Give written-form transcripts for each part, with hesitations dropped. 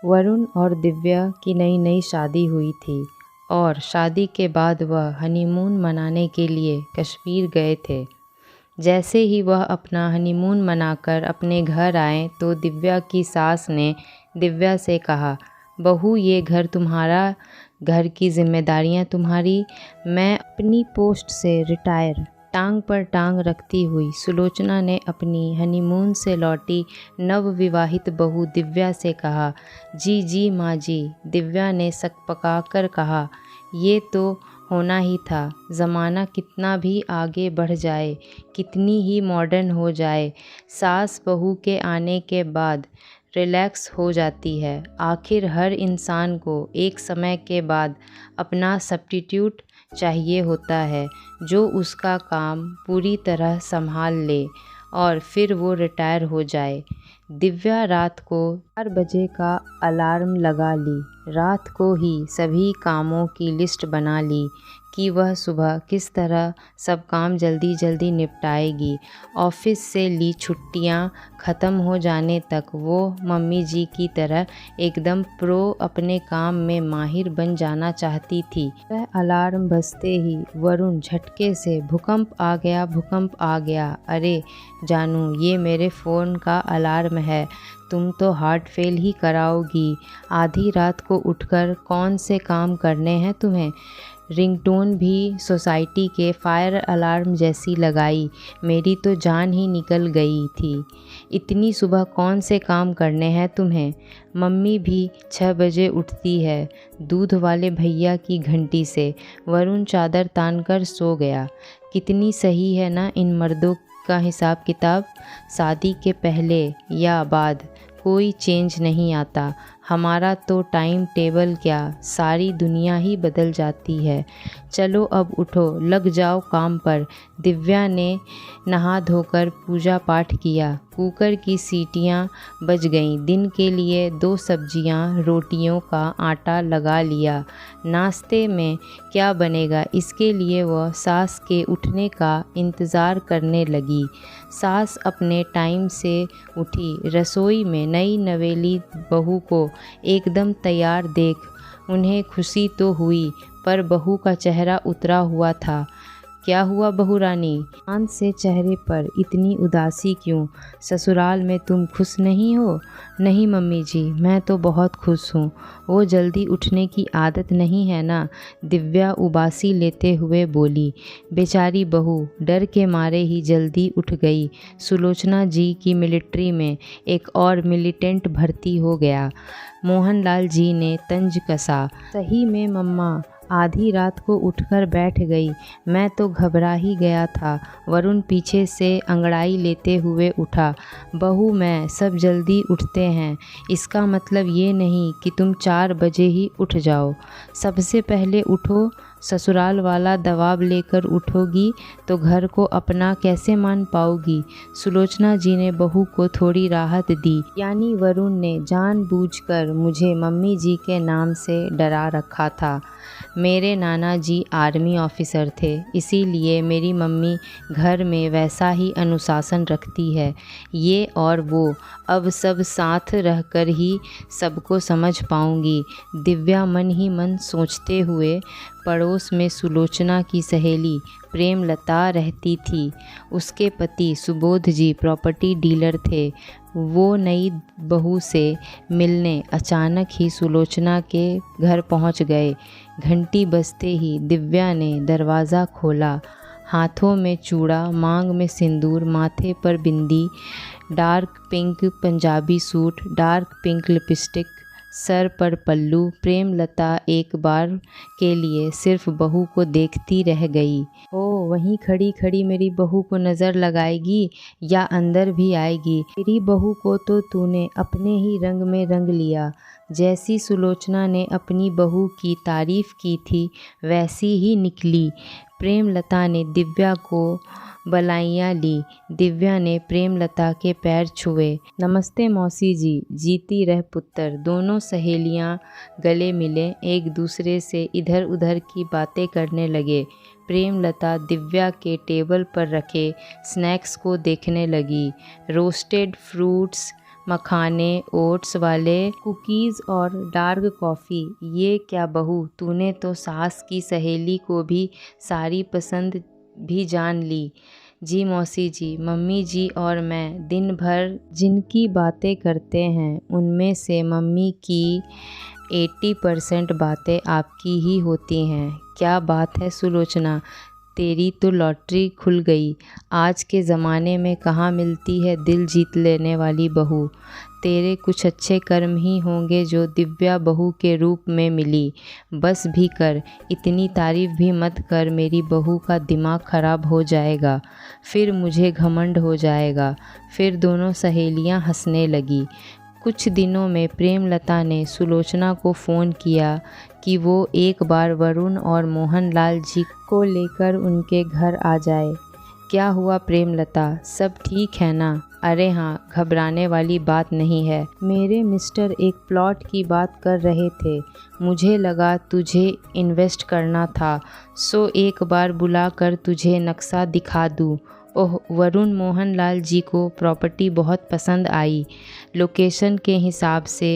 वरुण और दिव्या की नई नई शादी हुई थी और शादी के बाद वह हनीमून मनाने के लिए कश्मीर गए थे। जैसे ही वह अपना हनीमून मनाकर अपने घर आए तो दिव्या की सास ने दिव्या से कहा, बहू ये घर तुम्हारा, घर की जिम्मेदारियां तुम्हारी। मैं अपनी पोस्ट से रिटायर। टांग पर टांग रखती हुई सुलोचना ने अपनी हनीमून से लौटी नवविवाहित बहू दिव्या से कहा, जी जी माँ जी। दिव्या ने सकपका कर कहा, ये तो होना ही था। ज़माना कितना भी आगे बढ़ जाए, कितनी ही मॉडर्न हो जाए, सास बहू के आने के बाद रिलैक्स हो जाती है। आखिर हर इंसान को एक समय के बाद अपना सब्स्टिट्यूट चाहिए होता है, जो उसका काम पूरी तरह संभाल ले और फिर वो रिटायर हो जाए। दिव्या रात को 4 बजे का अलार्म लगा ली। रात को ही सभी कामों की लिस्ट बना ली कि वह सुबह किस तरह सब काम जल्दी जल्दी निपटाएगी। ऑफिस से ली छुट्टियां ख़त्म हो जाने तक वो मम्मी जी की तरह एकदम प्रो अपने काम में माहिर बन जाना चाहती थी। वह अलार्म बजते ही वरुण झटके से भूकंप आ गया, भूकंप आ गया। अरे जानू, ये मेरे फ़ोन का अलार्म है, तुम तो हार्ट फेल ही कराओगी। आधी रात को उठकर कौन से काम करने हैं तुम्हें। रिंगटोन भी सोसाइटी के फायर अलार्म जैसी लगाई। मेरी तो जान ही निकल गई थी। इतनी सुबह कौन से काम करने हैं तुम्हें। मम्मी भी 6 बजे उठती है दूध वाले भैया की घंटी से। वरुण चादर तानकर सो गया। कितनी सही है ना इन मर्दों का हिसाब किताब। शादी के पहले या बाद कोई चेंज नहीं आता। हमारा तो टाइम टेबल क्या, सारी दुनिया ही बदल जाती है। चलो अब उठो, लग जाओ काम पर। दिव्या ने नहा धोकर पूजा पाठ किया। कुकर की सीटियां बज गईं। दिन के लिए 2 सब्जियां, रोटियों का आटा लगा लिया। नाश्ते में क्या बनेगा, इसके लिए वह सास के उठने का इंतज़ार करने लगी। सास अपने टाइम से उठी। रसोई में नई नवेली बहू को एकदम तैयार देख उन्हें खुशी तो हुई, पर बहू का चेहरा उतरा हुआ था। क्या हुआ बहू रानी, चांद से चेहरे पर इतनी उदासी क्यों। ससुराल में तुम खुश नहीं हो। नहीं मम्मी जी, मैं तो बहुत खुश हूँ। वो जल्दी उठने की आदत नहीं है ना, दिव्या उबासी लेते हुए बोली। बेचारी बहू डर के मारे ही जल्दी उठ गई। सुलोचना जी की मिलिट्री में एक और मिलिटेंट भर्ती हो गया। मोहनलाल जी ने तंज कसा। सही में मम्मा आधी रात को उठकर बैठ गई। मैं तो घबरा ही गया था। वरुण पीछे से अंगड़ाई लेते हुए उठा। बहू मैं सब जल्दी उठते हैं, इसका मतलब ये नहीं कि तुम 4 बजे ही उठ जाओ। सबसे पहले उठो। ससुराल वाला दबाव लेकर उठोगी तो घर को अपना कैसे मान पाओगी। सुलोचना जी ने बहू को थोड़ी राहत दी। यानी वरुण ने जानबूझकर मुझे मम्मी जी के नाम से डरा रखा था। मेरे नाना जी आर्मी ऑफिसर थे, इसीलिए मेरी मम्मी घर में वैसा ही अनुशासन रखती है। ये और वो अब सब साथ रहकर ही सबको समझ पाऊंगी। दिव्या मन ही मन सोचते हुए पड़ोस में सुलोचना की सहेली प्रेमलता रहती थी। उसके पति सुबोध जी प्रॉपर्टी डीलर थे। वो नई बहू से मिलने अचानक ही सुलोचना के घर पहुंच गए। घंटी बजते ही दिव्या ने दरवाज़ा खोला। हाथों में चूड़ा, मांग में सिंदूर, माथे पर बिंदी, dark pink Punjabi suit, dark pink lipstick, सर पर पल्लू। प्रेमलता एक बार के लिए सिर्फ बहू को देखती रह गई। ओ वहीं खड़ी खड़ी मेरी बहू को नज़र लगाएगी या अंदर भी आएगी। मेरी बहू को तो तूने अपने ही रंग में रंग लिया। जैसी सुलोचना ने अपनी बहू की तारीफ़ की थी वैसी ही निकली। प्रेमलता ने दिव्या को बलाइयाँ ली। दिव्या ने प्रेमलता के पैर छुए। नमस्ते मौसी जी, जीती रह पुत्र। दोनों सहेलियाँ गले मिले एक दूसरे से इधर उधर की बातें करने लगे। प्रेमलता दिव्या के टेबल पर रखे स्नैक्स को देखने लगी। रोस्टेड फ्रूट्स, मखाने, ओट्स वाले कुकीज़ और डार्क कॉफ़ी। ये क्या बहू, तूने तो सास की सहेली को भी सारी पसंद भी जान ली। जी मौसी जी, मम्मी जी और मैं दिन भर जिनकी बातें करते हैं उनमें से मम्मी की 80% बातें आपकी ही होती हैं। क्या बात है सुलोचना, तेरी तो लॉटरी खुल गई। आज के ज़माने में कहाँ मिलती है दिल जीत लेने वाली बहू। तेरे कुछ अच्छे कर्म ही होंगे जो दिव्या बहू के रूप में मिली। बस भी कर, इतनी तारीफ़ भी मत कर, मेरी बहू का दिमाग ख़राब हो जाएगा, फिर मुझे घमंड हो जाएगा। फिर दोनों सहेलियां हंसने लगी। कुछ दिनों में प्रेमलता ने सुलोचना को फ़ोन किया कि वो एक बार वरुण और मोहनलाल जी को लेकर उनके घर आ जाए। क्या हुआ प्रेमलता, सब ठीक है ना? अरे हाँ, घबराने वाली बात नहीं है। मेरे मिस्टर एक प्लॉट की बात कर रहे थे, मुझे लगा तुझे इन्वेस्ट करना था, सो एक बार बुलाकर तुझे नक्शा दिखा दूँ। ओह, वरुण मोहनलाल जी को प्रॉपर्टी बहुत पसंद आई। लोकेशन के हिसाब से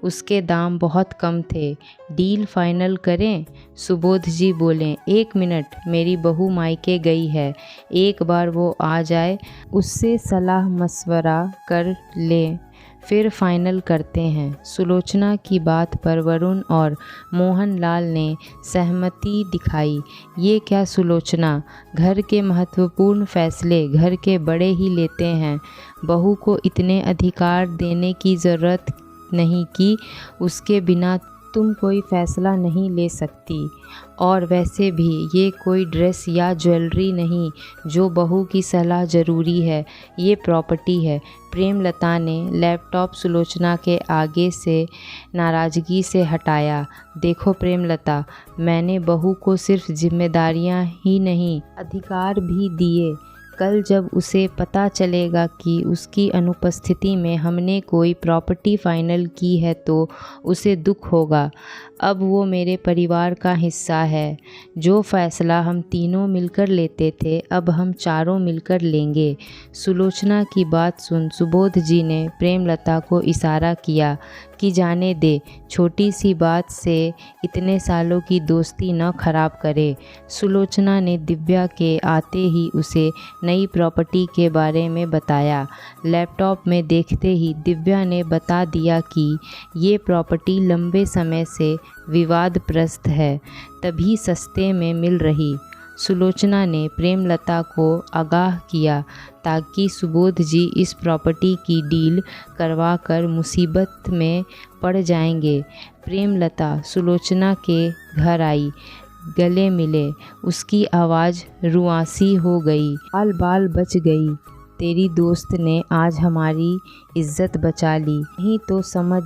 उसके दाम बहुत कम थे। डील फाइनल करें? सुबोध जी बोले, 1 मिनट, मेरी बहू मायके गई है, एक बार वो आ जाए, उससे सलाह मशवरा कर लें, फिर फाइनल करते हैं। सुलोचना की बात पर वरुण और मोहनलाल ने सहमति दिखाई। ये क्या सुलोचना, घर के महत्वपूर्ण फैसले घर के बड़े ही लेते हैं, बहू को इतने अधिकार देने की ज़रूरत नहीं कि उसके बिना तुम कोई फ़ैसला नहीं ले सकती। और वैसे भी ये कोई ड्रेस या ज्वेलरी नहीं जो बहू की सलाह ज़रूरी है, ये प्रॉपर्टी है। प्रेमलता ने लैपटॉप सुलोचना के आगे से नाराज़गी से हटाया। देखो प्रेमलता, मैंने बहू को सिर्फ जिम्मेदारियां ही नहीं, अधिकार भी दिए। कल जब उसे पता चलेगा कि उसकी अनुपस्थिति में हमने कोई प्रॉपर्टी फाइनल की है तो उसे दुख होगा। अब वो मेरे परिवार का हिस्सा है। जो फैसला हम तीनों मिलकर लेते थे, अब हम चारों मिलकर लेंगे। सुलोचना की बात सुन सुबोध जी ने प्रेमलता को इशारा किया कि जाने दे, छोटी सी बात से इतने सालों की दोस्ती न खराब करे। सुलोचना ने दिव्या के आते ही उसे नई प्रॉपर्टी के बारे में बताया। लैपटॉप में देखते ही दिव्या ने बता दिया कि ये प्रॉपर्टी लंबे समय से विवादग्रस्त है, तभी सस्ते में मिल रही। सुलोचना ने प्रेमलता को आगाह किया ताकि सुबोध जी इस प्रॉपर्टी की डील करवाकर मुसीबत में पड़ जाएंगे। प्रेमलता सुलोचना के घर आई, गले मिले, उसकी आवाज़ रुआसी हो गई। बाल बाल बच गई, तेरी दोस्त ने आज हमारी इज्जत बचा ली, नहीं तो समझ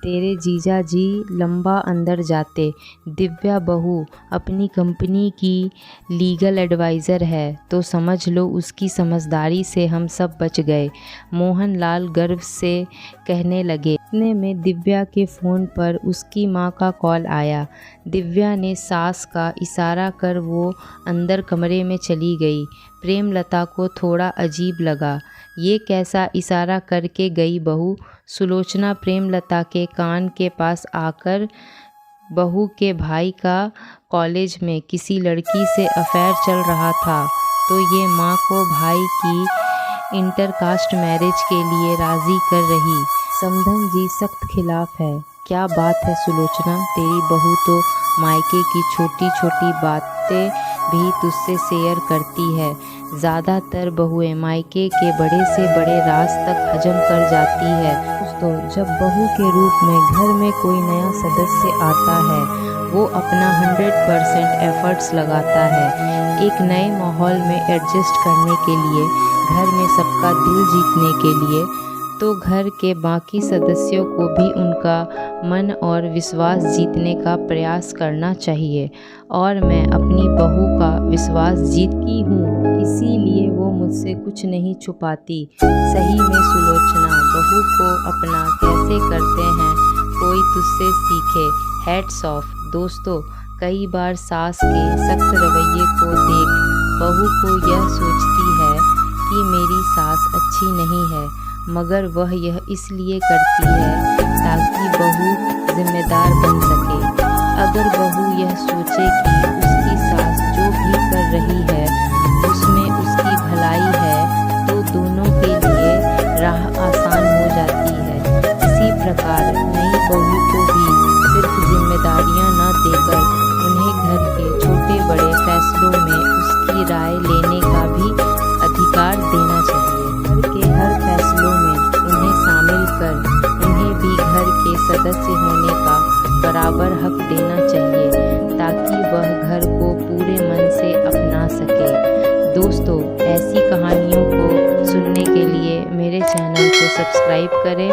तेरे जीजा जी लंबा अंदर जाते। दिव्या बहू अपनी कंपनी की लीगल एडवाइज़र है तो समझ लो उसकी समझदारी से हम सब बच गए। मोहनलाल गर्व से कहने लगे। इतने में दिव्या के फ़ोन पर उसकी माँ का कॉल आया। दिव्या ने सास का इशारा कर वो अंदर कमरे में चली गई। प्रेमलता को थोड़ा अजीब लगा, ये कैसा इशारा करके गई बहू। सुलोचना प्रेमलता के कान के पास आकर, बहू के भाई का कॉलेज में किसी लड़की से अफेयर चल रहा था तो ये माँ को भाई की इंटरकास्ट मैरिज के लिए राज़ी कर रही। समधन जी सख्त खिलाफ है। क्या बात है सुलोचना, तेरी बहू तो मायके की छोटी छोटी बातें भी तुझसे शेयर करती है। ज़्यादातर बहुएं मायके के बड़े से बड़े राज तक हजम कर जाती है। दोस्तों, जब बहू के रूप में घर में कोई नया सदस्य आता है, वो अपना 100% एफर्ट्स लगाता है एक नए माहौल में एडजस्ट करने के लिए, घर में सबका दिल जीतने के लिए। तो घर के बाकी सदस्यों को भी उनका मन और विश्वास जीतने का प्रयास करना चाहिए। और मैं अपनी बहू का विश्वास जीतती हूँ, इसीलिए वो मुझसे कुछ नहीं छुपाती। सही में सुलोचना, बहू को अपना कैसे करते हैं, कोई तुझसे सीखे। Hats off. दोस्तों, कई बार सास के सख्त रवैये को देख बहू को यह सोचती है कि मेरी सास अच्छी नहीं है, मगर वह यह इसलिए करती है ताकि बहू जिम्मेदार बन सके। अगर बहू यह सोचे कि उसकी सास जो भी कर रही है उसमें उसकी भलाई है तो दोनों के लिए राह आसान हो जाती है। इसी प्रकार नई बहू को भी सिर्फ जिम्मेदारियां न देकर उन्हें घर के छोटे बड़े फैसलों में उसकी राय लेने का भी अधिकार देना चाहिए। घर के हर फैसलों में उन्हें शामिल कर उन्हें भी घर के सदस्य होने का बराबर हक देना चाहिए ताकि वह घर को पूरे मन से अपना सके। दोस्तों, ऐसी कहानियों को सुनने के लिए मेरे चैनल को सब्सक्राइब करें